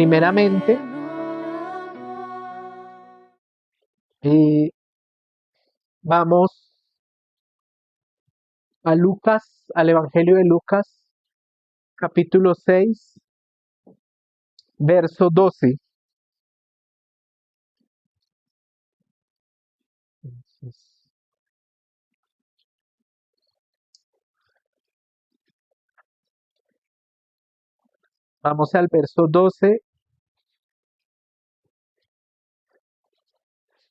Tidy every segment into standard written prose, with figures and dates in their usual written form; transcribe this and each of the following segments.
Primeramente, vamos a Lucas, al Evangelio de Lucas, capítulo 6, verso 12. Vamos al verso 12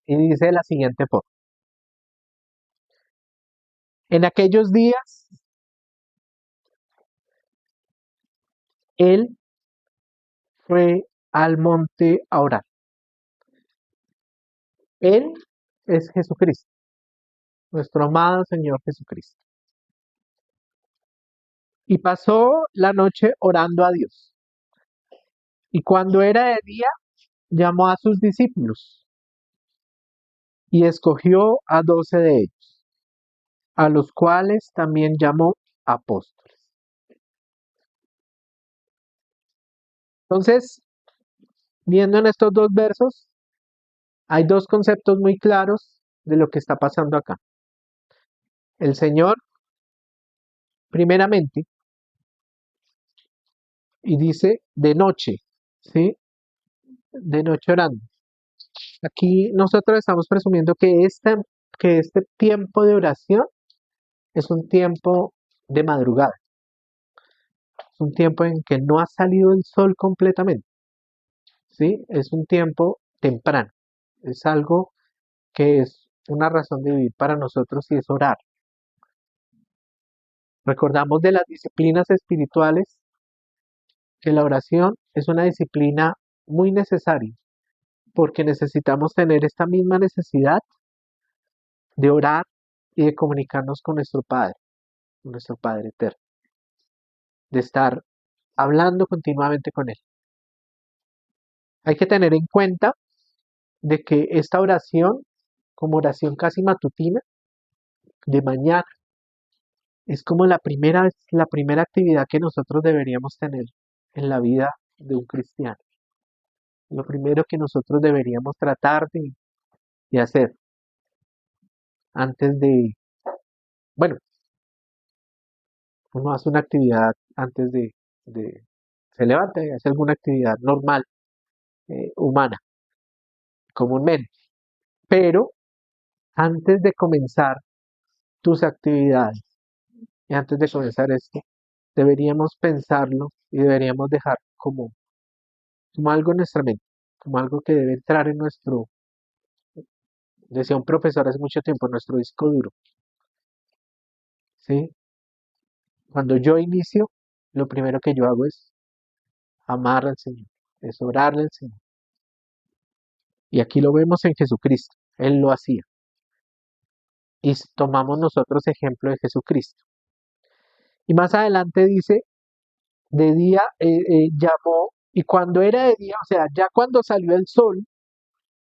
y dice de la siguiente forma. En aquellos días, él fue al monte a orar. Él es Jesucristo, nuestro amado Señor Jesucristo. Y pasó la noche orando a Dios. Y cuando era de día, llamó a sus discípulos y escogió a 12 de ellos, a los cuales también llamó apóstoles. Entonces, viendo en estos dos versos, hay dos conceptos muy claros de lo que está pasando acá. El Señor, primeramente, y dice de noche, ¿sí? De noche orando. Aquí nosotros estamos presumiendo que este tiempo de oración es un tiempo de madrugada. Es un tiempo en que no ha salido el sol completamente, ¿sí? Es un tiempo temprano. Es algo que es una razón de vivir para nosotros y es orar. Recordamos de las disciplinas espirituales que la oración es una disciplina muy necesaria porque necesitamos tener esta misma necesidad de orar y de comunicarnos con nuestro Padre eterno, de estar hablando continuamente con Él. Hay que tener en cuenta de que esta oración, como oración casi matutina, de mañana, es como la primera actividad que nosotros deberíamos tener en la vida de un cristiano. Lo primero que nosotros deberíamos tratar de hacer antes de, bueno, uno hace una actividad antes se levanta y hace alguna actividad normal, humana, comúnmente. Pero antes de comenzar tus actividades y antes de comenzar esto, deberíamos pensarlo y deberíamos dejar como algo en nuestra mente, como algo que debe entrar en decía un profesor hace mucho tiempo, en nuestro disco duro. ¿Sí? Cuando yo inicio, lo primero que yo hago es amar al Señor, es orarle al Señor. Y aquí lo vemos en Jesucristo, Él lo hacía. Y tomamos nosotros ejemplo de Jesucristo. Y más adelante dice, de día llamó, y cuando era de día, o sea, ya cuando salió el sol,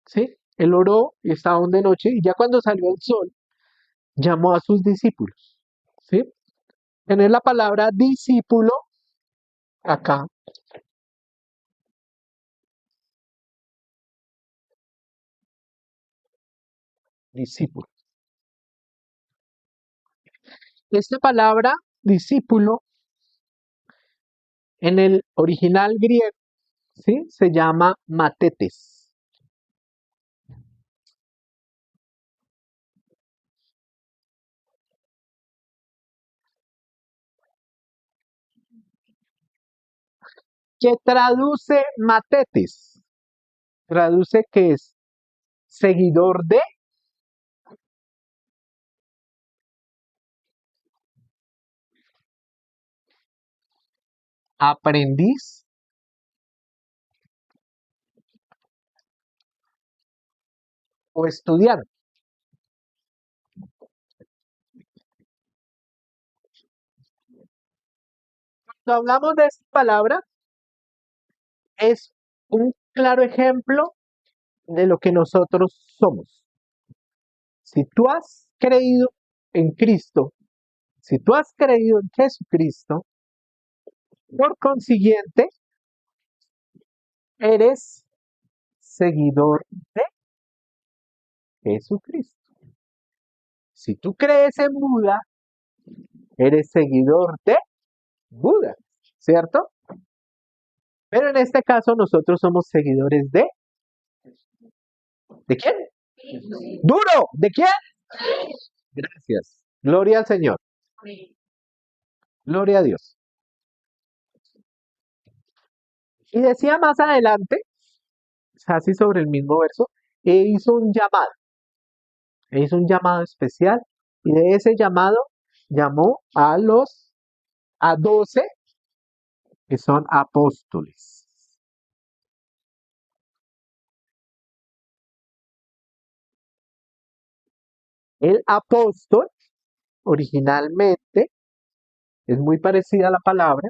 ¿sí? Él oró y estaba aún de noche, y ya cuando salió el sol, llamó a sus discípulos, ¿sí? Tener la palabra discípulo acá, discípulo. Esta palabra discípulo en el original griego, ¿sí? Se llama matetes. ¿Qué traduce matetes? Traduce que es seguidor de, aprendiz o estudiante. Cuando hablamos de esta palabra, es un claro ejemplo de lo que nosotros somos. Si tú has creído en Cristo, si tú has creído en Jesucristo, por consiguiente, eres seguidor de Jesucristo. Si tú crees en Buda, eres seguidor de Buda, ¿cierto? Pero en este caso nosotros somos seguidores ¿de quién? Duro, ¿de quién? Gracias. Gloria al Señor. Gloria a Dios. Y decía más adelante, casi sobre el mismo verso, hizo un llamado, hizo un llamado especial y de ese llamado llamó a 12 que son apóstoles. El apóstol originalmente es muy parecida a la palabra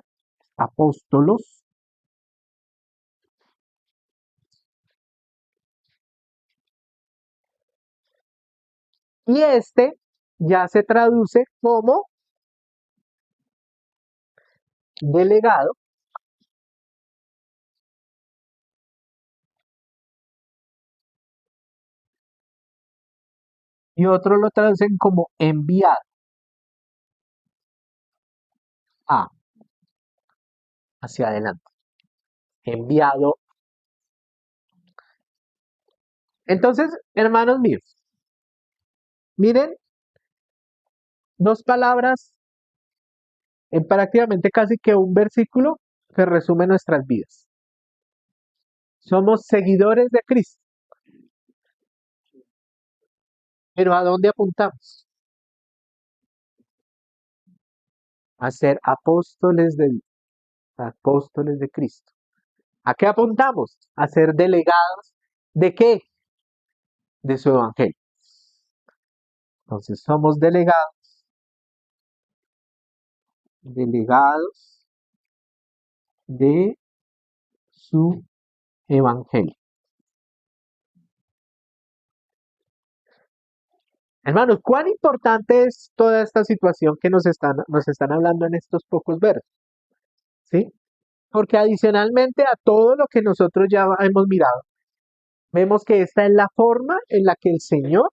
apóstolos y este ya se traduce como delegado y otros lo traducen como enviado a hacia adelante. Enviado. Entonces, hermanos míos, miren dos palabras en prácticamente casi que un versículo que resume nuestras vidas. Somos seguidores de Cristo, pero ¿a dónde apuntamos? A ser apóstoles de Cristo. ¿A qué apuntamos? A ser delegados de qué? De su evangelio. Entonces somos delegados de su evangelio. Hermanos, ¿cuán importante es toda esta situación que nos están hablando en estos pocos versos? ¿Sí? Porque adicionalmente a todo lo que nosotros ya hemos mirado, vemos que esta es la forma en la que el Señor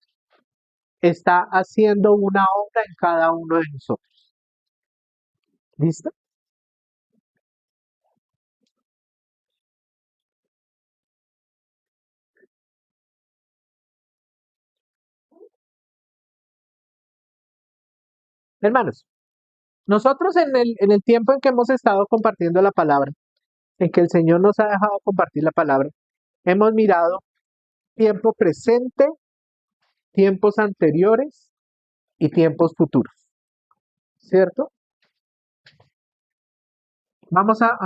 está haciendo una obra en cada uno de nosotros. ¿Listo? Hermanos, nosotros en el tiempo en que hemos estado compartiendo la palabra, en que el Señor nos ha dejado compartir la palabra, hemos mirado tiempo presente, tiempos anteriores y tiempos futuros. ¿Cierto? Vamos a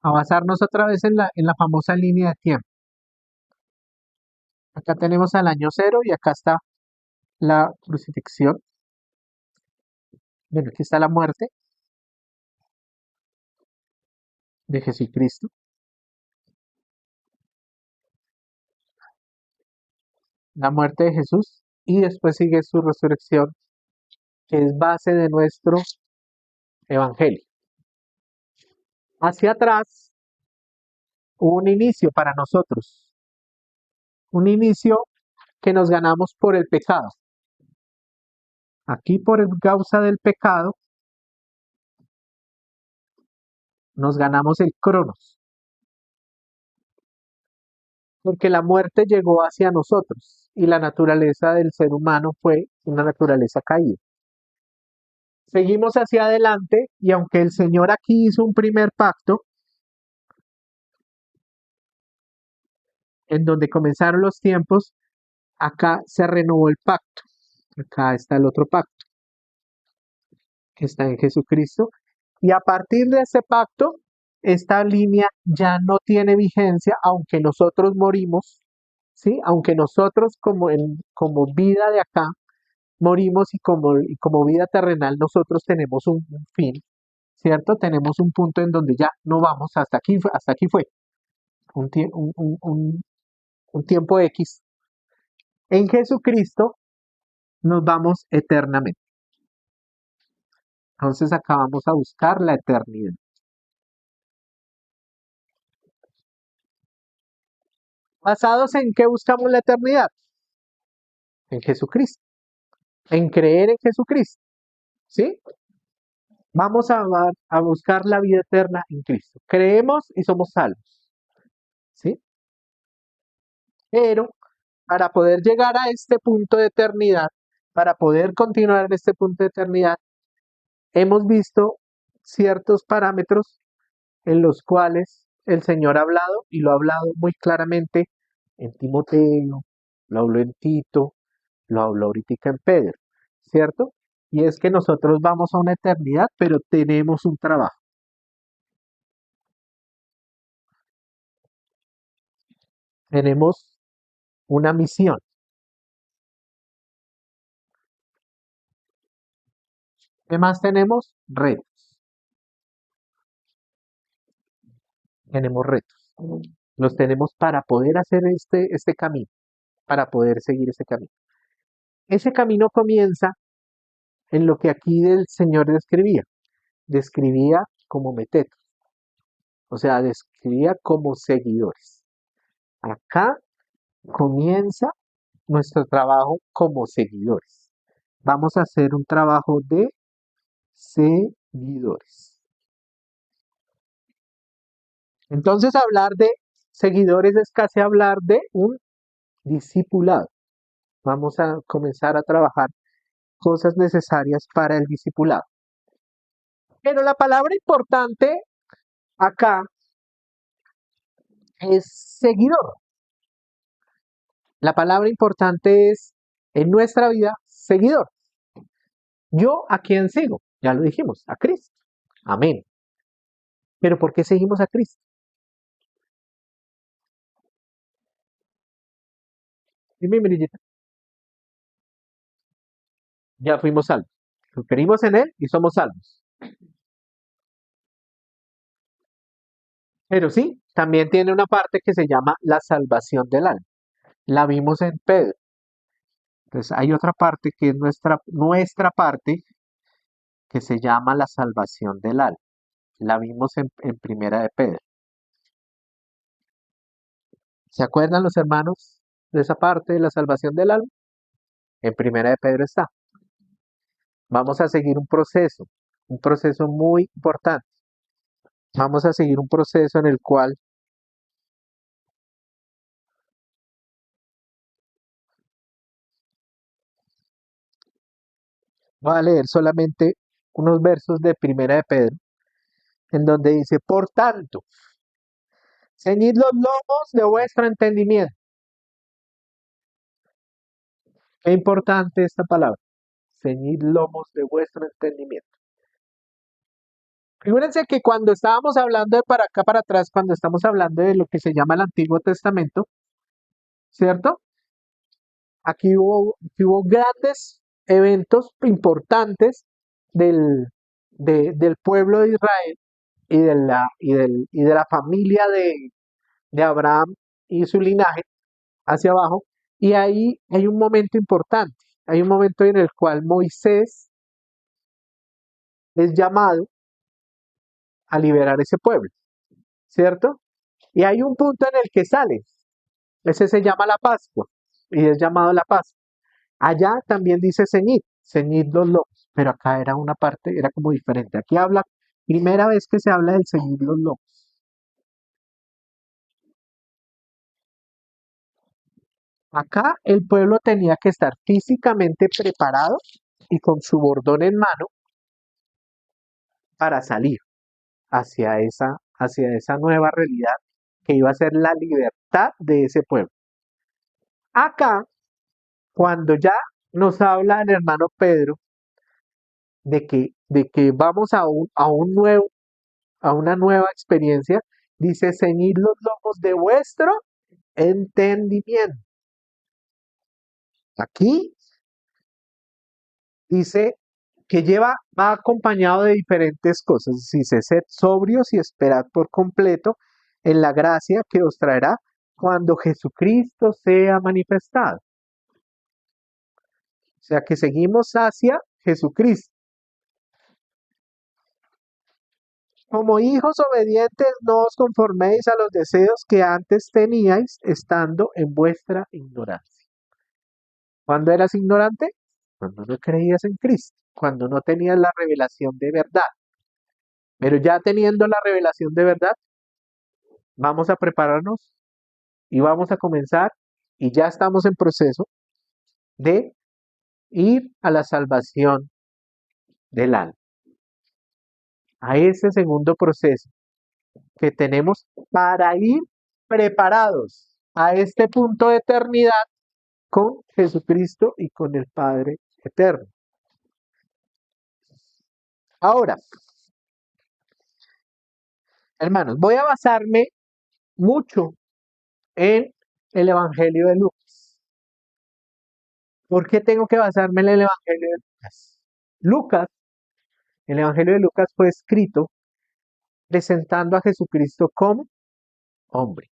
basarnos otra vez en la famosa línea de tiempo. Acá tenemos al año cero y acá está la crucifixión. Bueno, aquí está la muerte de Jesucristo. La muerte de Jesús y después sigue su resurrección, que es base de nuestro evangelio. Hacia atrás hubo un inicio para nosotros, un inicio que nos ganamos por el pecado. Aquí por causa del pecado nos ganamos el cronos, porque la muerte llegó hacia nosotros y la naturaleza del ser humano fue una naturaleza caída. Seguimos hacia adelante y aunque el Señor aquí hizo un primer pacto en donde comenzaron los tiempos, acá se renovó el pacto. Acá está el otro pacto que está en Jesucristo. Y a partir de ese pacto, esta línea ya no tiene vigencia, aunque nosotros morimos, ¿sí? Aunque nosotros como vida de acá morimos y como vida terrenal nosotros tenemos un fin, ¿cierto? Tenemos un punto en donde ya no vamos, hasta aquí fue un tiempo X. En Jesucristo nos vamos eternamente. Entonces acá vamos a buscar la eternidad. ¿Basados en qué buscamos la eternidad? En Jesucristo, en creer en Jesucristo, ¿sí? Vamos a buscar la vida eterna en Cristo. Creemos y somos salvos, ¿sí? Pero para poder llegar a este punto de eternidad, para poder continuar en este punto de eternidad, hemos visto ciertos parámetros en los cuales el Señor ha hablado y lo ha hablado muy claramente en Timoteo, lo habló en Tito, lo habló ahorita en Pedro, ¿cierto? Y es que nosotros vamos a una eternidad, pero tenemos un trabajo, tenemos una misión. ¿Qué más tenemos? Retos. Tenemos retos. Los tenemos para poder hacer este camino, para poder seguir ese camino. Ese camino comienza en lo que aquí el Señor describía. Describía como metetos, o sea, describía como seguidores. Acá comienza nuestro trabajo como seguidores. Vamos a hacer un trabajo de seguidores. Entonces, hablar de seguidores es casi hablar de un discipulado. Vamos a comenzar a trabajar cosas necesarias para el discipulado. Pero la palabra importante acá es seguidor. La palabra importante es en nuestra vida seguidor. ¿Yo a quién sigo? Ya lo dijimos, a Cristo. Amén. Pero ¿por qué seguimos a Cristo? Dime, Mirillita. Ya fuimos salvos. Creímos en Él y somos salvos. Pero sí, también tiene una parte que se llama la salvación del alma. La vimos en Pedro. Entonces hay otra parte que es nuestra parte que se llama la salvación del alma. La vimos en Primera de Pedro. ¿Se acuerdan los hermanos de esa parte de la salvación del alma? En Primera de Pedro está. Vamos a seguir un proceso muy importante. Vamos a seguir un proceso en el cual voy a leer solamente unos versos de Primera de Pedro, en donde dice, por tanto, ceñid los lomos de vuestro entendimiento. Qué importante esta palabra, ceñid lomos de vuestro entendimiento. Figúrense que cuando estábamos hablando de para acá, para atrás, cuando estamos hablando de lo que se llama el Antiguo Testamento, ¿cierto? Aquí hubo grandes eventos importantes del, del pueblo de Israel y de la familia de Abraham y su linaje hacia abajo. Y ahí hay un momento importante. Hay un momento en el cual Moisés es llamado a liberar ese pueblo, ¿cierto? Y hay un punto en el que sale. Ese se llama la Pascua y es llamado la Pascua. Allá también dice ceñid los lomos, pero acá era una parte, era como diferente. Aquí habla, primera vez que se habla del ceñid los lomos. Acá el pueblo tenía que estar físicamente preparado y con su bordón en mano para salir hacia esa nueva realidad que iba a ser la libertad de ese pueblo. Acá, cuando ya nos habla el hermano Pedro de que vamos a una nueva experiencia, dice, ceñid los lomos de vuestro entendimiento. Aquí dice que va acompañado de diferentes cosas. Dice, sed sobrios y esperad por completo en la gracia que os traerá cuando Jesucristo sea manifestado. O sea que seguimos hacia Jesucristo. Como hijos obedientes, no os conforméis a los deseos que antes teníais estando en vuestra ignorancia. ¿Cuándo eras ignorante? Cuando no creías en Cristo, cuando no tenías la revelación de verdad. Pero ya teniendo la revelación de verdad, vamos a prepararnos y vamos a comenzar y ya estamos en proceso de ir a la salvación del alma, a ese segundo proceso que tenemos para ir preparados a este punto de eternidad con Jesucristo y con el Padre eterno. Ahora, hermanos, voy a basarme mucho en el Evangelio de Lucas. ¿Por qué tengo que basarme en el Evangelio de Lucas? Lucas, el Evangelio de Lucas fue escrito presentando a Jesucristo como hombre.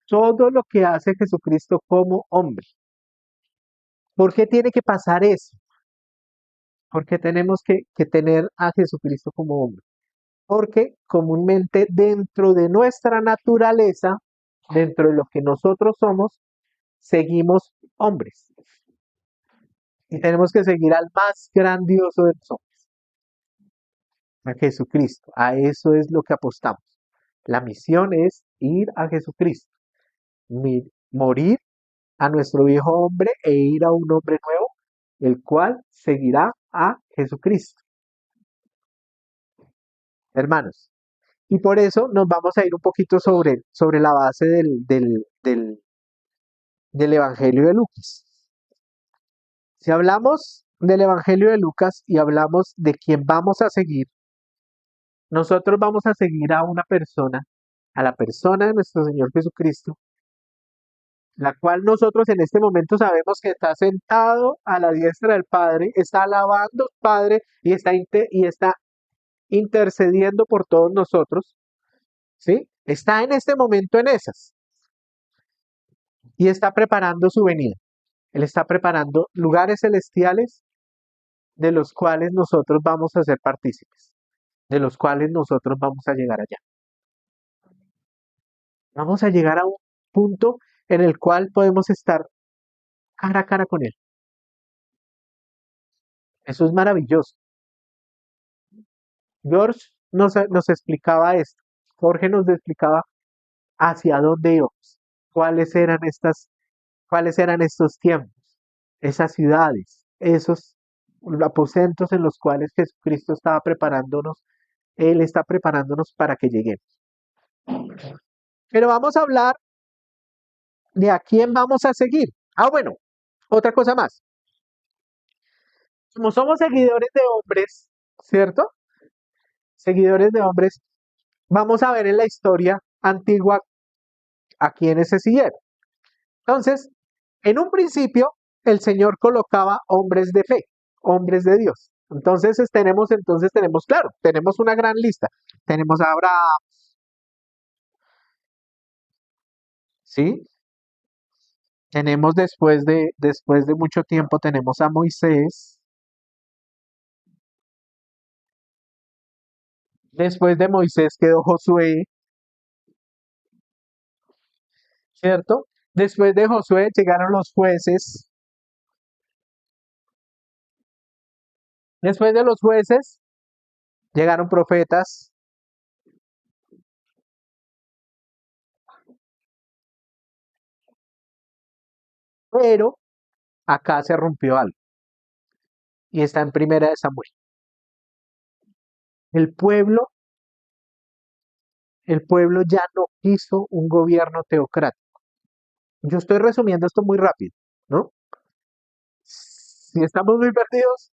Todo lo que hace Jesucristo como hombre. ¿Por qué tiene que pasar eso? ¿Por qué tenemos que tener a Jesucristo como hombre? Porque comúnmente dentro de nuestra naturaleza, dentro de lo que nosotros somos, seguimos hombres. Y tenemos que seguir al más grandioso de los hombres, a Jesucristo. A eso es lo que apostamos. La misión es ir a Jesucristo, morir a nuestro viejo hombre e ir a un hombre nuevo, el cual seguirá a Jesucristo. Hermanos, y por eso nos vamos a ir un poquito sobre la base del Evangelio de Lucas. Si hablamos del Evangelio de Lucas y hablamos de quién vamos a seguir, nosotros vamos a seguir a una persona, a la persona de nuestro Señor Jesucristo, la cual nosotros en este momento sabemos que está sentado a la diestra del Padre, está alabando al Padre y está intercediendo por todos nosotros, ¿sí? Está en este momento en esas y está preparando su venida. Él está preparando lugares celestiales de los cuales nosotros vamos a ser partícipes, de los cuales nosotros vamos a llegar allá. Vamos a llegar a un punto en el cual podemos estar cara a cara con Él. Eso es maravilloso. George nos explicaba esto. Jorge nos explicaba hacia dónde íbamos, cuáles eran cuáles eran estos tiempos, esas ciudades, esos aposentos en los cuales Jesucristo estaba preparándonos. Él está preparándonos para que lleguemos. Pero vamos a hablar de a quién vamos a seguir. Ah, bueno, otra cosa más. Como somos seguidores de hombres, ¿cierto? Seguidores de hombres, vamos a ver en la historia antigua a quienes se siguieron. Entonces, en un principio, el Señor colocaba hombres de fe, hombres de Dios. Entonces tenemos, claro, tenemos una gran lista. Tenemos a Abraham, ¿sí? Tenemos después de mucho tiempo, tenemos a Moisés. Después de Moisés quedó Josué, ¿cierto? Después de Josué llegaron los jueces. Después de los jueces llegaron profetas. Pero acá se rompió algo. Y está en Primera de Samuel. El pueblo, el pueblo ya no quiso un gobierno teocrático. Yo estoy resumiendo esto muy rápido, ¿no? Si estamos muy perdidos,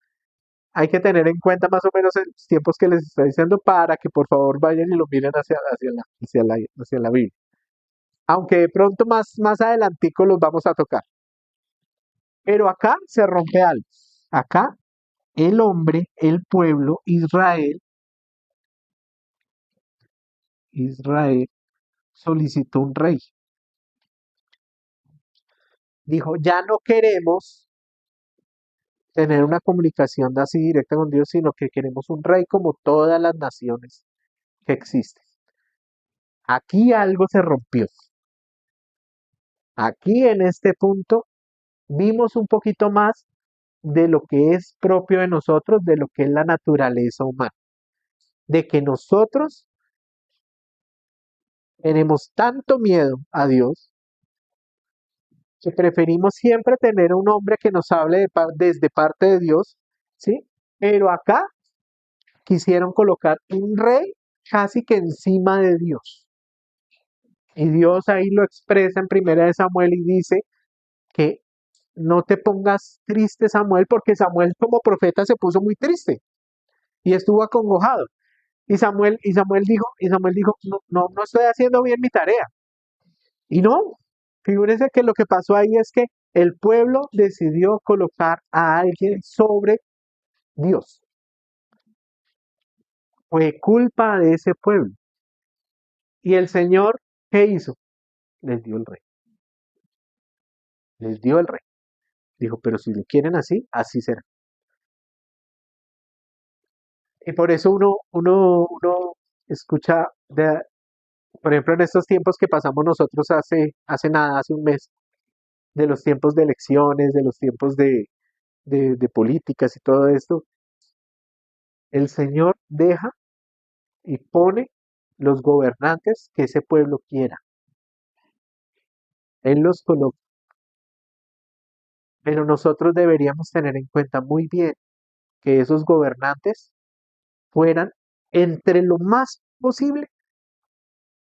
hay que tener en cuenta más o menos los tiempos que les estoy diciendo para que por favor vayan y lo miren hacia la Biblia. Aunque de pronto más adelantico los vamos a tocar. Pero acá se rompe algo. Acá el hombre, el pueblo, Israel solicitó un rey. Dijo, ya no queremos tener una comunicación así directa con Dios, sino que queremos un rey como todas las naciones que existen. Aquí algo se rompió. Aquí en este punto vimos un poquito más de lo que es propio de nosotros, de lo que es la naturaleza humana, de que nosotros tenemos tanto miedo a Dios que preferimos siempre tener un hombre que nos hable desde parte de Dios, ¿sí? Pero acá quisieron colocar un rey casi que encima de Dios. Y Dios ahí lo expresa en Primera de Samuel y dice que no te pongas triste, Samuel, porque Samuel como profeta se puso muy triste y estuvo acongojado. Y Samuel dijo, no estoy haciendo bien mi tarea. Y no, figúrense que lo que pasó ahí es que el pueblo decidió colocar a alguien sobre Dios. Fue culpa de ese pueblo. Y el Señor, ¿qué hizo? Les dio el rey. Les dio el rey. Dijo, pero si lo quieren así, así será. Y por eso uno escucha, por ejemplo, en estos tiempos que pasamos nosotros hace nada, hace un mes, de los tiempos de elecciones, de los tiempos de políticas y todo esto, el Señor deja y pone los gobernantes que ese pueblo quiera. Él los coloca. Pero nosotros deberíamos tener en cuenta muy bien que esos gobernantes fueran entre lo más posible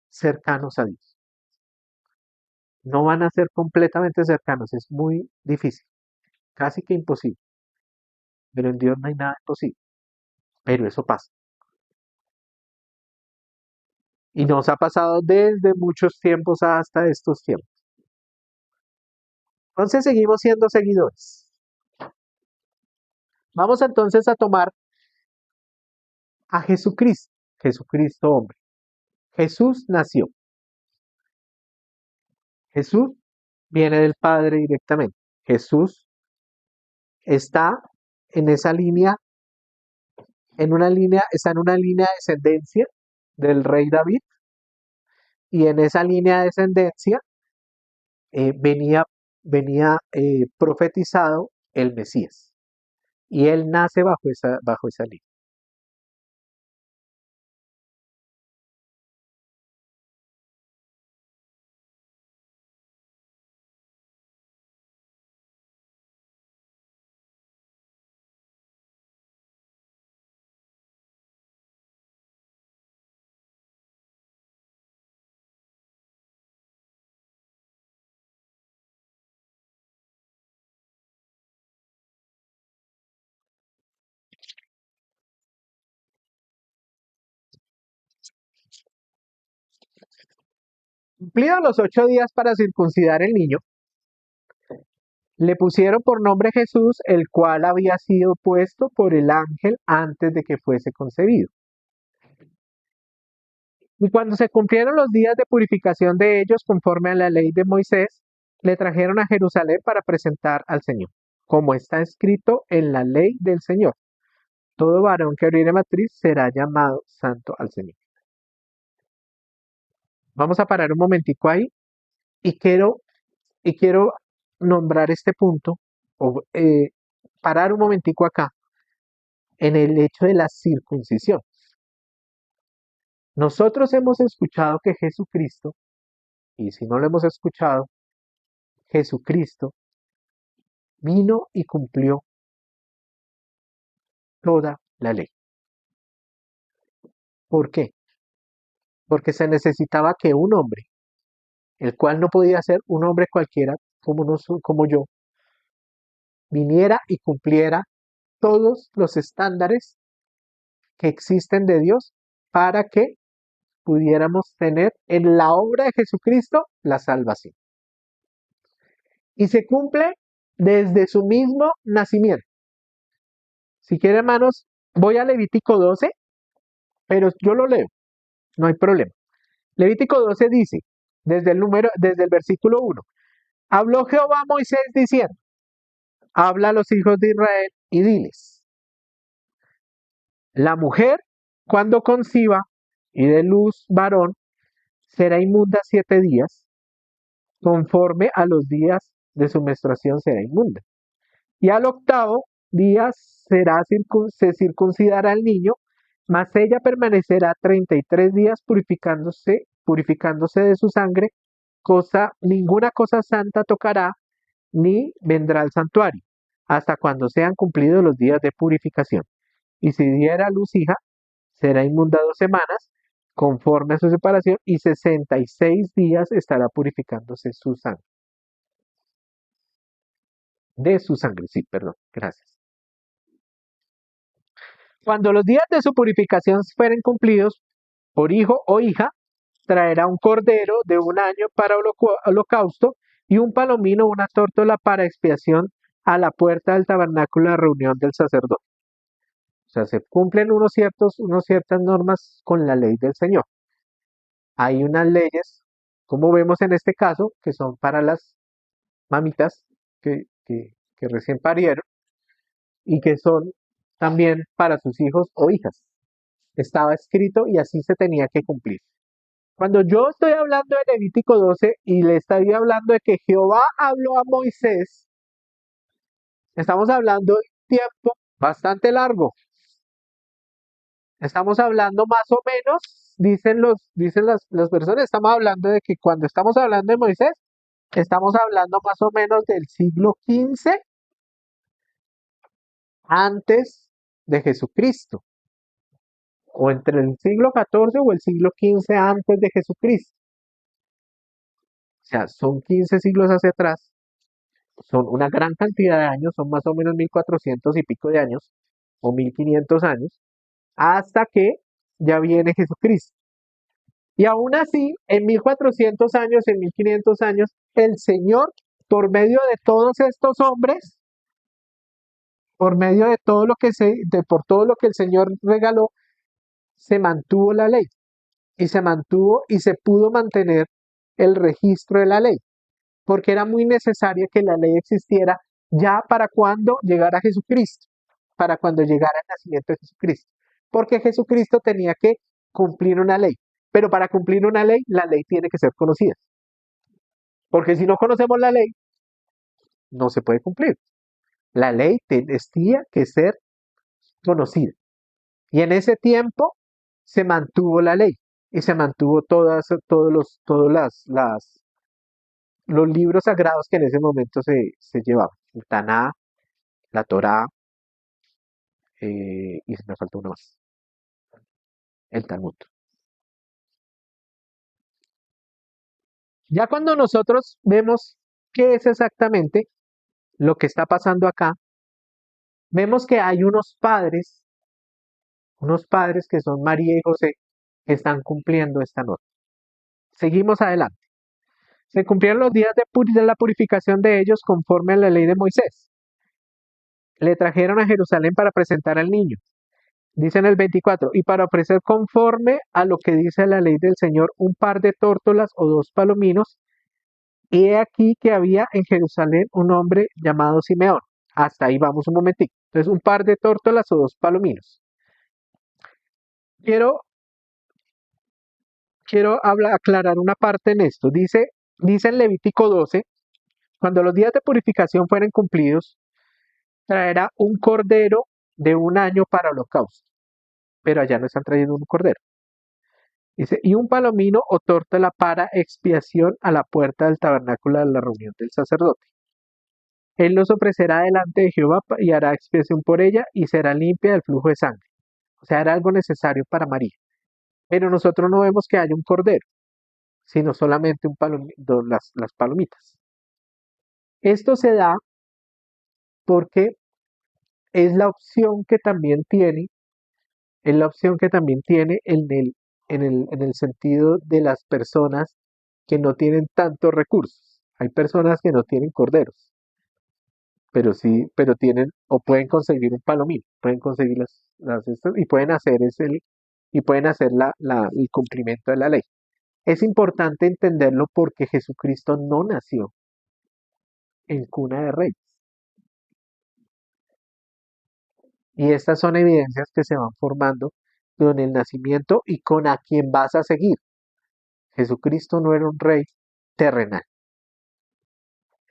cercanos a Dios. No van a ser completamente cercanos, es muy difícil, casi que imposible. Pero en Dios no hay nada imposible. Pero eso pasa. Y nos ha pasado desde muchos tiempos hasta estos tiempos. Entonces seguimos siendo seguidores. Vamos entonces a tomar a Jesucristo. Jesucristo hombre. Jesús nació. Jesús viene del Padre directamente. Jesús está en esa línea, está en una línea de descendencia del rey David, y en esa línea de descendencia venía profetizado el Mesías. Y él nace bajo esa línea. Cumplidos los 8 días para circuncidar el niño, le pusieron por nombre Jesús, el cual había sido puesto por el ángel antes de que fuese concebido. Y cuando se cumplieron los días de purificación de ellos, conforme a la ley de Moisés, le trajeron a Jerusalén para presentar al Señor, como está escrito en la ley del Señor. Todo varón que abriere matriz será llamado santo al Señor. Vamos a parar un momentico ahí y quiero nombrar este punto, o parar un momentico acá, en el hecho de la circuncisión. Nosotros hemos escuchado que Jesucristo, y si no lo hemos escuchado, Jesucristo vino y cumplió toda la ley. ¿Por qué? Porque se necesitaba que un hombre, el cual no podía ser un hombre cualquiera como yo, viniera y cumpliera todos los estándares que existen de Dios para que pudiéramos tener en la obra de Jesucristo la salvación. Y se cumple desde su mismo nacimiento. Si quieren, hermanos, voy a Levítico 12, pero yo lo leo, no hay problema. Levítico 12 dice, desde el versículo 1, habló Jehová a Moisés diciendo, habla a los hijos de Israel y diles, la mujer cuando conciba y dé luz varón será inmunda 7 días, conforme a los días de su menstruación será inmunda. Y al octavo día se circuncidará el niño, mas ella permanecerá 33 días purificándose de su sangre, ninguna cosa santa tocará, ni vendrá al santuario, hasta cuando sean cumplidos los días de purificación. Y si diera luz hija, será inmunda 2 semanas, conforme a su separación, y 66 días estará purificándose su sangre. De su sangre, sí, perdón, gracias. Cuando los días de su purificación fueren cumplidos, por hijo o hija, traerá un cordero de 1 año para holocausto y un palomino o una tórtola para expiación a la puerta del tabernáculo de reunión del sacerdote. O sea, se cumplen unas ciertas normas con la ley del Señor. Hay unas leyes, como vemos en este caso, que son para las mamitas que recién parieron y que son también para sus hijos o hijas. Estaba escrito y así se tenía que cumplir. Cuando yo estoy hablando de Levítico 12 y le estoy hablando de que Jehová habló a Moisés, estamos hablando de un tiempo bastante largo. Estamos hablando más o menos, dicen las personas, estamos hablando de que cuando estamos hablando de Moisés, estamos hablando más o menos del siglo XV antes de Jesucristo, o entre el siglo XIV o el siglo XV antes de Jesucristo. O sea, son 15 siglos hacia atrás, son una gran cantidad de años, son más o menos 1400 y pico de años, o 1500 años, hasta que ya viene Jesucristo. Y aún así, en 1400 años, en 1500 años, el Señor, por medio de todos estos hombres, por medio de todo lo que por todo lo que el Señor regaló, se mantuvo la ley. Y se mantuvo y se pudo mantener el registro de la ley. Porque era muy necesario que la ley existiera ya para cuando llegara Jesucristo, para cuando llegara el nacimiento de Jesucristo. Porque Jesucristo tenía que cumplir una ley. Pero para cumplir una ley, la ley tiene que ser conocida. Porque si no conocemos la ley, no se puede cumplir. La ley tenía que ser conocida. Y en ese tiempo se mantuvo la ley y se mantuvo los libros sagrados que en ese momento se llevaban. El Taná, la Torá, y se me faltó uno más, el Talmud. Ya cuando nosotros vemos qué es exactamente lo que está pasando acá, vemos que hay unos padres que son María y José, que están cumpliendo esta norma. Seguimos adelante. Se cumplieron los días de la purificación de ellos conforme a la ley de Moisés. Le trajeron a Jerusalén para presentar al niño. Dice en el 24, y para ofrecer conforme a lo que dice la ley del Señor un par de tórtolas o 2 palominos. Y he aquí que había en Jerusalén un hombre llamado Simeón. Hasta ahí vamos un momentito. Entonces, un par de tórtolas o 2 palominos. Quiero aclarar una parte en esto. Dice en Levítico 12, cuando los días de purificación fueren cumplidos, traerá un cordero de 1 año para holocausto. Pero allá no están trayendo un cordero. Dice, y un palomino o tórtola para expiación a la puerta del tabernáculo de la reunión del sacerdote. Él los ofrecerá delante de Jehová y hará expiación por ella y será limpia del flujo de sangre. O sea, era algo necesario para María. Pero nosotros no vemos que haya un cordero, sino solamente las palomitas. Esto se da porque es la opción que también tiene, en el sentido de las personas que no tienen tantos recursos. Hay personas que no tienen corderos, pero sí, pero tienen o pueden conseguir un palomino, pueden conseguir estas y pueden hacer el cumplimiento de la ley. Es importante entenderlo porque Jesucristo no nació en cuna de reyes. Y estas son evidencias que se van formando con el nacimiento y con a quien vas a seguir. Jesucristo no era un rey terrenal.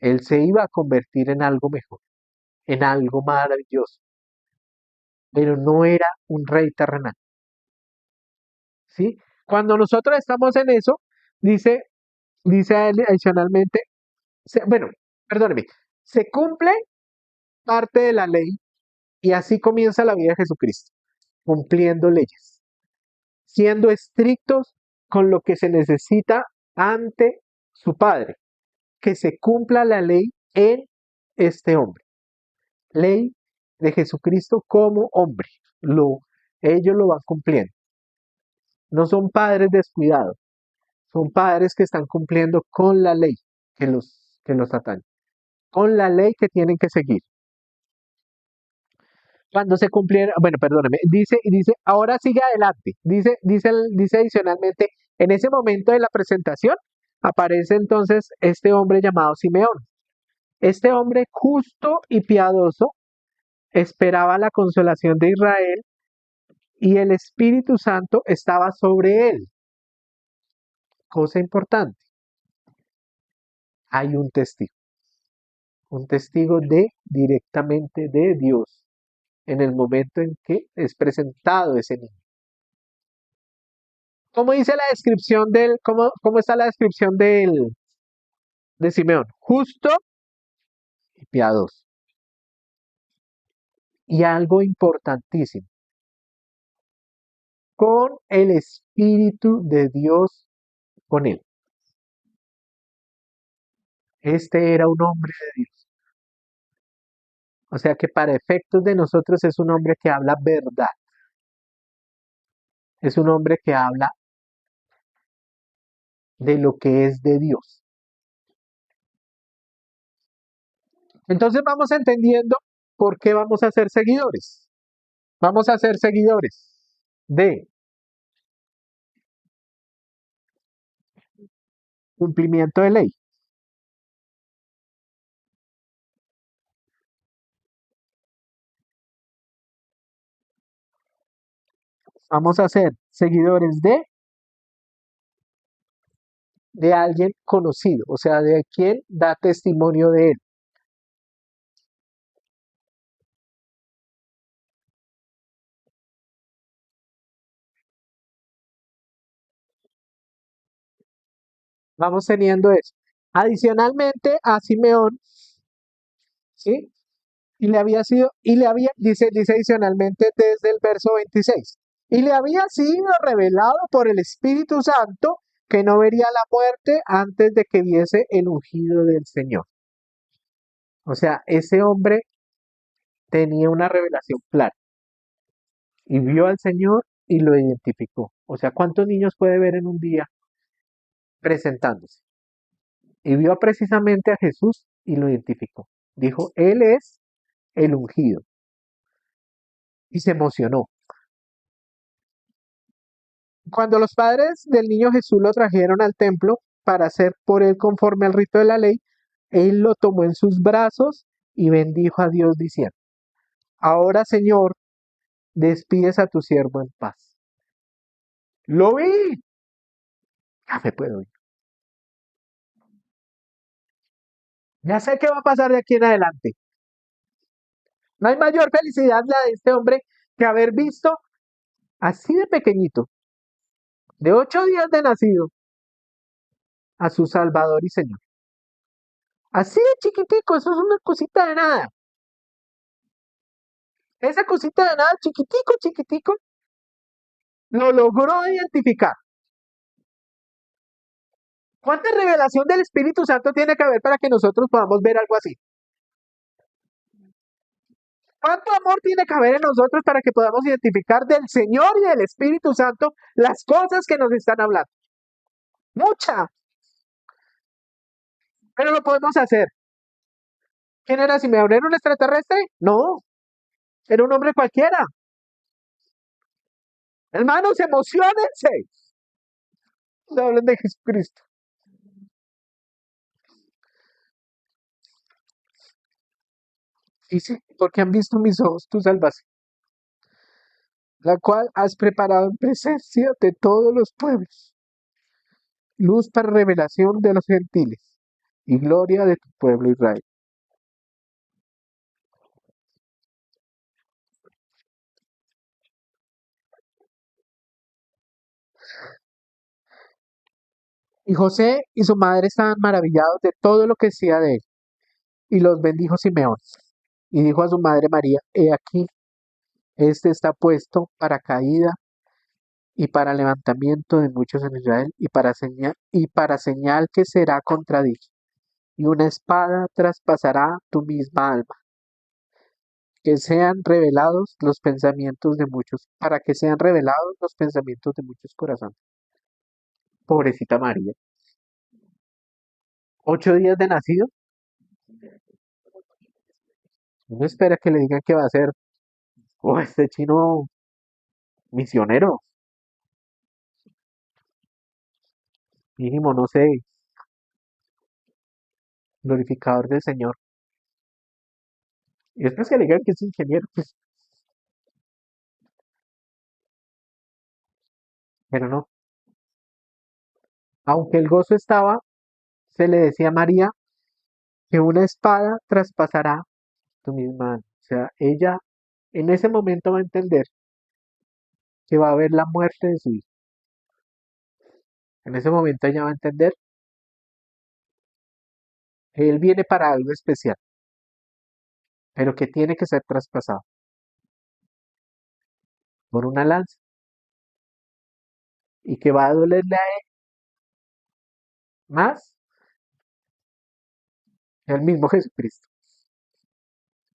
Él se iba a convertir en algo mejor, en algo maravilloso, pero no era un rey terrenal. ¿Sí? Cuando nosotros estamos en eso, dice, adicionalmente, bueno, perdóneme, se cumple parte de la ley y así comienza la vida de Jesucristo, cumpliendo leyes, siendo estrictos con lo que se necesita ante su Padre, que se cumpla la ley en este hombre. Ley de Jesucristo como hombre. Ellos lo van cumpliendo. No son padres descuidados, son padres que están cumpliendo con la ley que los atañe, con la ley que tienen que seguir. Cuando se cumpliera, bueno, perdóneme, dice, ahora sigue adelante. Dice adicionalmente, en ese momento de la presentación aparece entonces este hombre llamado Simeón. Este hombre justo y piadoso esperaba la consolación de Israel y el Espíritu Santo estaba sobre él. Cosa importante, hay un testigo directamente de Dios en el momento en que es presentado ese niño. ¿Cómo dice la descripción cómo está la descripción de Simeón? Justo y piadoso. Y algo importantísimo, con el Espíritu de Dios con él. Este era un hombre de Dios. O sea que para efectos de nosotros es un hombre que habla verdad. Es un hombre que habla de lo que es de Dios. Entonces vamos entendiendo por qué vamos a ser seguidores. Vamos a ser seguidores de cumplimiento de ley. Vamos a ser seguidores de alguien conocido, o sea, de quien da testimonio de él. Vamos teniendo eso. Adicionalmente a Simeón, ¿sí? Dice adicionalmente desde el verso 26, y le había sido revelado por el Espíritu Santo que no vería la muerte antes de que viese el ungido del Señor. O sea, ese hombre tenía una revelación clara y vio al Señor y lo identificó. O sea, ¿cuántos niños puede ver en un día presentándose? Y vio precisamente a Jesús y lo identificó. Dijo, Él es el ungido. Y se emocionó. Cuando los padres del niño Jesús lo trajeron al templo para hacer por él conforme al rito de la ley, él lo tomó en sus brazos y bendijo a Dios diciendo, ahora Señor, despides a tu siervo en paz. Lo vi. Ya me puedo ir. Ya sé qué va a pasar de aquí en adelante. No hay mayor felicidad la de este hombre que haber visto así de pequeñito, de 8 días de nacido, a su Salvador y Señor. Así de chiquitico, eso es una cosita de nada. Esa cosita de nada, chiquitico, chiquitico, lo logró identificar. ¿Cuánta revelación del Espíritu Santo tiene que haber para que nosotros podamos ver algo así? ¿Cuánto amor tiene que haber en nosotros para que podamos identificar del Señor y del Espíritu Santo las cosas que nos están hablando? Mucha, pero lo podemos hacer. ¿Quién era Simeón? ¿Era un extraterrestre? No, era un hombre cualquiera. Hermanos, emocionense. No hablen de Jesucristo. Dice, porque han visto mis ojos tu salvación. la cual has preparado en presencia de todos los pueblos, luz para revelación de los gentiles y gloria de tu pueblo Israel. Y José y su madre estaban maravillados de todo lo que decía de él, y los bendijo Simeón. Y dijo a su madre María, he aquí, este está puesto para caída y para levantamiento de muchos en Israel, y para señal que será contradicho, y una espada traspasará tu misma alma, que sean revelados los pensamientos de muchos, para que sean revelados los pensamientos de muchos corazones. Pobrecita María. 8 días de nacido. Uno espera que le digan que va a ser, oh, este chino misionero, mínimo, no sé, glorificador del Señor. Y después que le digan que es ingeniero, pues, pero no. Aunque el gozo estaba, se le decía a María que una espada traspasará tu misma alma. O sea, ella en ese momento va a entender que va a haber la muerte de su hijo. En ese momento ella va a entender que él viene para algo especial, pero que tiene que ser traspasado por una lanza y que va a dolerle a él más que al mismo Jesucristo,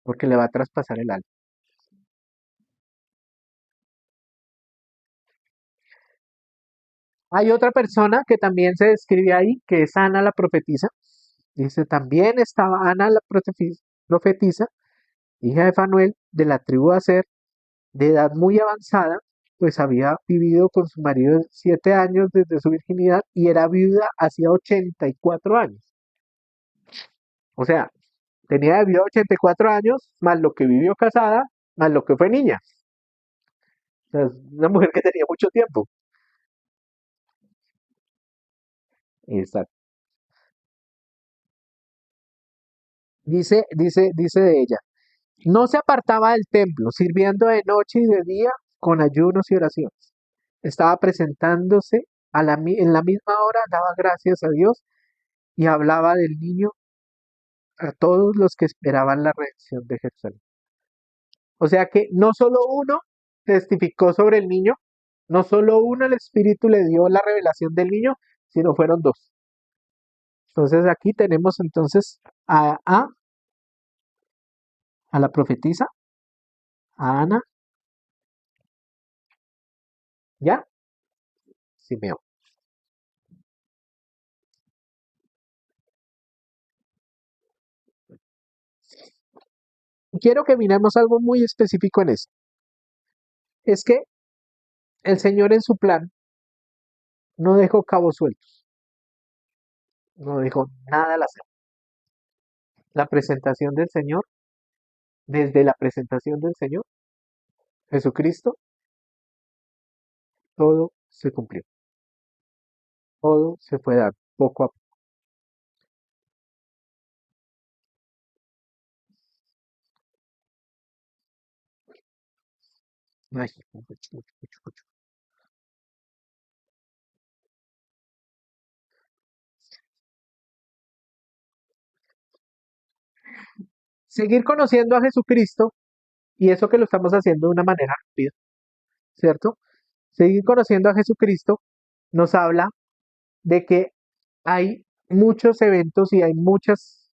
porque le va a traspasar el alma. Hay otra persona que también se describe ahí, que es Ana la profetisa. Dice, también estaba Ana la profetisa, hija de Fanuel, de la tribu de Aser, de edad muy avanzada, pues había vivido con su marido 7 años desde su virginidad y era viuda hacía 84 años. O sea, tenía de vida 84 años, más lo que vivió casada, más lo que fue niña. O sea, es una mujer que tenía mucho tiempo. Exacto. Dice de ella, no se apartaba del templo, sirviendo de noche y de día con ayunos y oraciones. Estaba presentándose en la misma hora, daba gracias a Dios y hablaba del niño a todos los que esperaban la redención de Jerusalén. O sea que no solo uno testificó sobre el niño, no solo uno el Espíritu le dio la revelación del niño, sino fueron dos. Entonces aquí tenemos entonces a la profetisa, a Ana, ya, Simeón. Quiero que miremos algo muy específico en esto. Es que el Señor en su plan no dejó cabos sueltos, no dejó nada al azar. La presentación del Señor, desde la presentación del Señor, Jesucristo, todo se cumplió, todo se fue dando poco a poco. Ay, mucho, mucho, mucho, mucho. Seguir conociendo a Jesucristo, y eso que lo estamos haciendo de una manera rápida, ¿cierto? Seguir conociendo a Jesucristo nos habla de que hay muchos eventos y hay muchas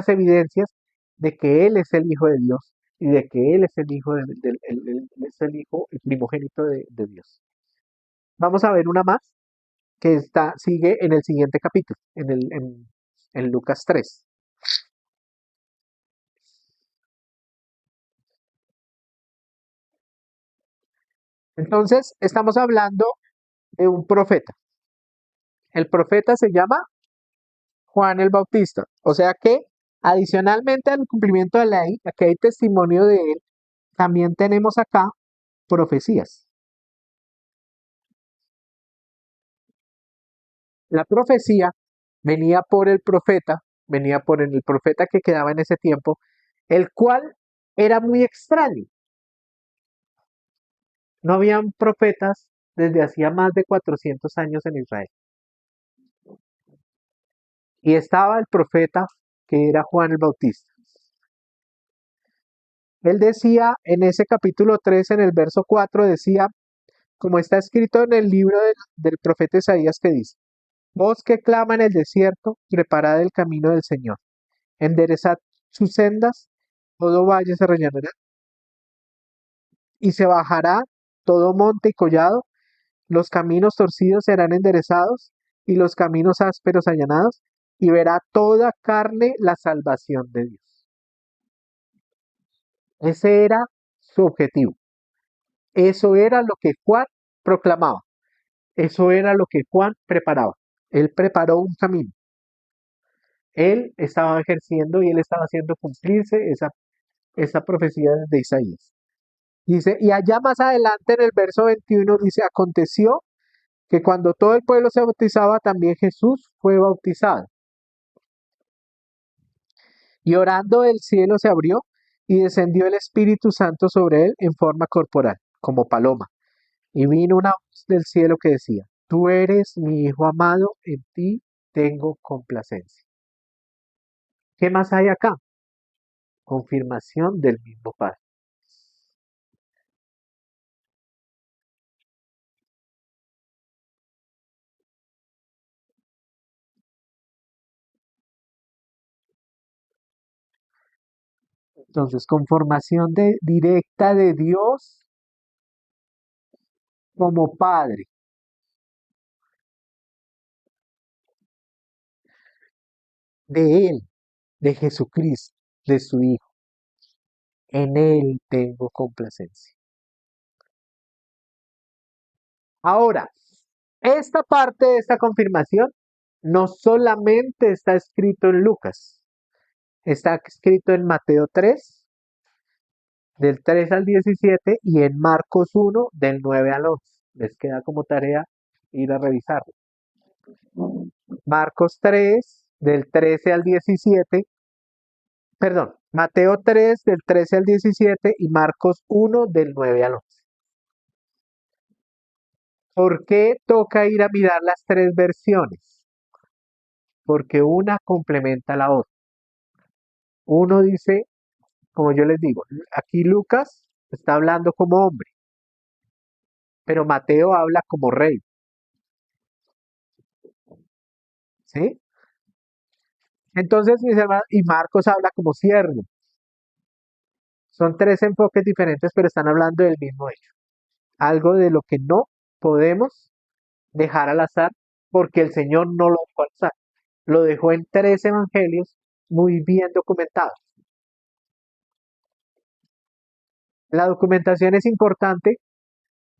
evidencias de que Él es el Hijo de Dios y de que Él es el Hijo es el Hijo, el primogénito de Dios. Vamos a ver una más que sigue en el siguiente capítulo, en Lucas 3. Entonces, estamos hablando de un profeta. El profeta se llama Juan el Bautista. O sea que, adicionalmente al cumplimiento de la ley, aquí hay testimonio de él, también tenemos acá profecías. La profecía venía por el profeta que quedaba en ese tiempo, el cual era muy extraño. No habían profetas desde hacía más de 400 años en Israel. Y estaba el profeta que era Juan el Bautista. Él decía en ese capítulo 3, en el verso 4, decía, como está escrito en el libro del profeta Isaías que dice, voz que clama en el desierto, preparad el camino del Señor, enderezad sus sendas, todo valle se rellenará y se bajará todo monte y collado, los caminos torcidos serán enderezados y los caminos ásperos allanados, y verá toda carne la salvación de Dios. Ese era su objetivo. Eso era lo que Juan proclamaba. Eso era lo que Juan preparaba. Él preparó un camino. Él estaba ejerciendo y él estaba haciendo cumplirse esa profecía de Isaías. Dice, y allá más adelante en el verso 21 dice, aconteció que cuando todo el pueblo se bautizaba, también Jesús fue bautizado. Y orando el cielo se abrió y descendió el Espíritu Santo sobre él en forma corporal, como paloma. Y vino una voz del cielo que decía, tú eres mi Hijo amado, en ti tengo complacencia. ¿Qué más hay acá? Confirmación del mismo Padre. Entonces, conformación directa de Dios como Padre, de Él, de Jesucristo, de su Hijo. En Él tengo complacencia. Ahora, esta parte de esta confirmación no solamente está escrito en Lucas, está escrito en Mateo 3, del 3 al 17, y en Marcos 1, del 9 al 11. Les queda como tarea ir a revisarlo. Marcos 3, del 13 al 17, perdón, Mateo 3, del 13 al 17 y Marcos 1, del 9 al 11. ¿Por qué toca ir a mirar las tres versiones? Porque una complementa a la otra. Uno dice, como yo les digo, aquí Lucas está hablando como hombre, pero Mateo habla como rey, ¿sí? Entonces, mis hermanos, y Marcos habla como siervo. Son tres enfoques diferentes, pero están hablando del mismo hecho. Algo de lo que no podemos dejar al azar, porque el Señor no lo dejó al azar. Lo dejó en tres evangelios muy bien documentados. La documentación es importante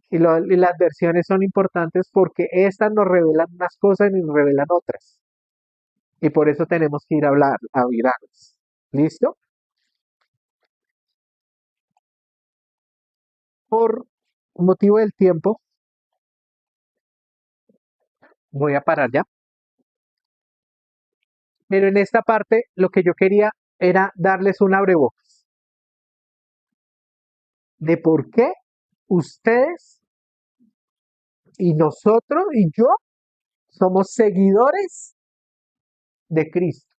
y las versiones son importantes porque estas nos revelan unas cosas y nos revelan otras. Y por eso tenemos que ir a hablar, a mirarlas. ¿Listo? Por motivo del tiempo, voy a parar ya. Pero en esta parte lo que yo quería era darles un abrebocas de por qué ustedes y nosotros y yo somos seguidores de Cristo.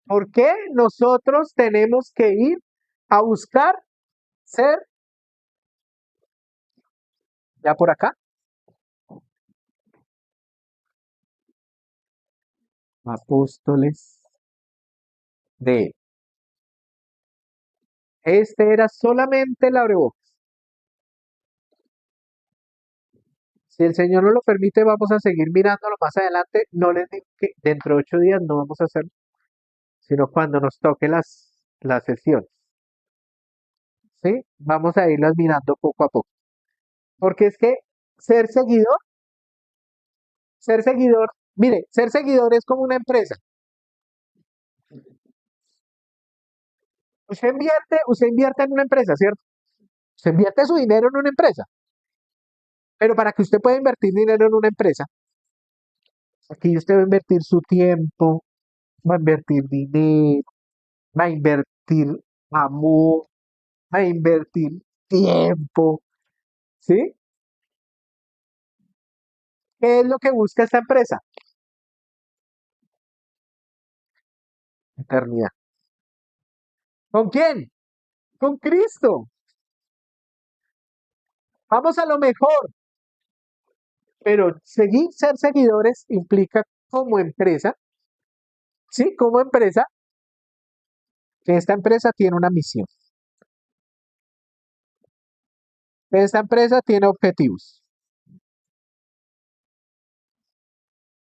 ¿Por qué nosotros tenemos que ir a buscar ser, ya por acá, apóstoles de Él? Este era solamente el abrebocas. Si el Señor no lo permite, vamos a seguir mirándolo más adelante. No les digo que dentro de 8 días no vamos a hacerlo, sino cuando nos toque las sesiones. ¿Sí? Vamos a irlas mirando poco a poco. Porque es que ser seguidor, mire, ser seguidor es como una empresa. Usted invierte en una empresa, ¿cierto? Usted invierte su dinero en una empresa, pero para que usted pueda invertir dinero en una empresa, aquí usted va a invertir su tiempo, va a invertir dinero, va a invertir amor, va a invertir tiempo, ¿sí? ¿Qué es lo que busca esta empresa? Eternidad. ¿Con quién? Con Cristo. Vamos a lo mejor, pero ser seguidores implica como empresa, ¿sí? Como empresa, que esta empresa tiene una misión. Esta empresa tiene objetivos.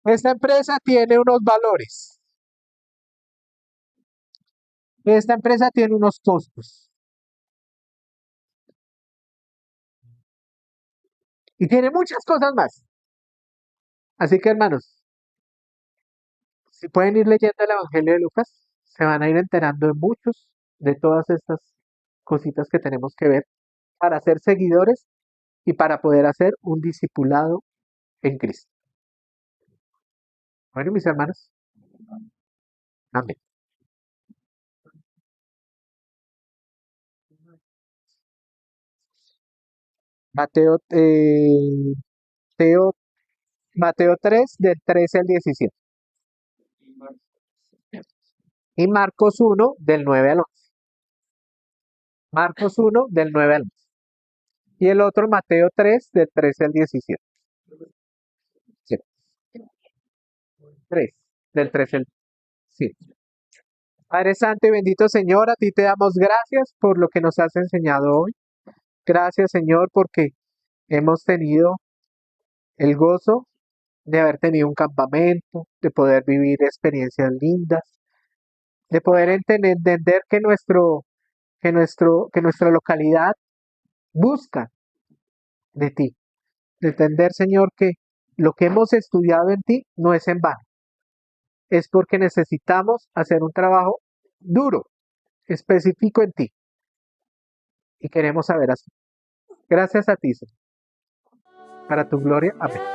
Esta empresa tiene unos valores. Esta empresa tiene unos costos. Y tiene muchas cosas más. Así que, hermanos, si pueden ir leyendo el Evangelio de Lucas, se van a ir enterando de muchos de todas estas cositas que tenemos que ver para ser seguidores y para poder hacer un discipulado en Cristo. Bueno, mis hermanos, amén. Mateo, Teo- Mateo 3, del 13 al 17. Y Marcos 1, del 9 al 11. Marcos 1, del 9 al 11. Y el otro, Mateo 3, del 13 al 17. Sí, 3, del 13 al 17. Padre Santo y bendito Señor, a ti te damos gracias por lo que nos has enseñado hoy. Gracias, Señor, porque hemos tenido el gozo de haber tenido un campamento, de poder vivir experiencias lindas, de poder entender que nuestra localidad busca de ti, de entender, Señor, que lo que hemos estudiado en ti no es en vano, es porque necesitamos hacer un trabajo duro, específico en ti, y queremos saber así. Gracias a ti, Señor. Para tu gloria. Amén.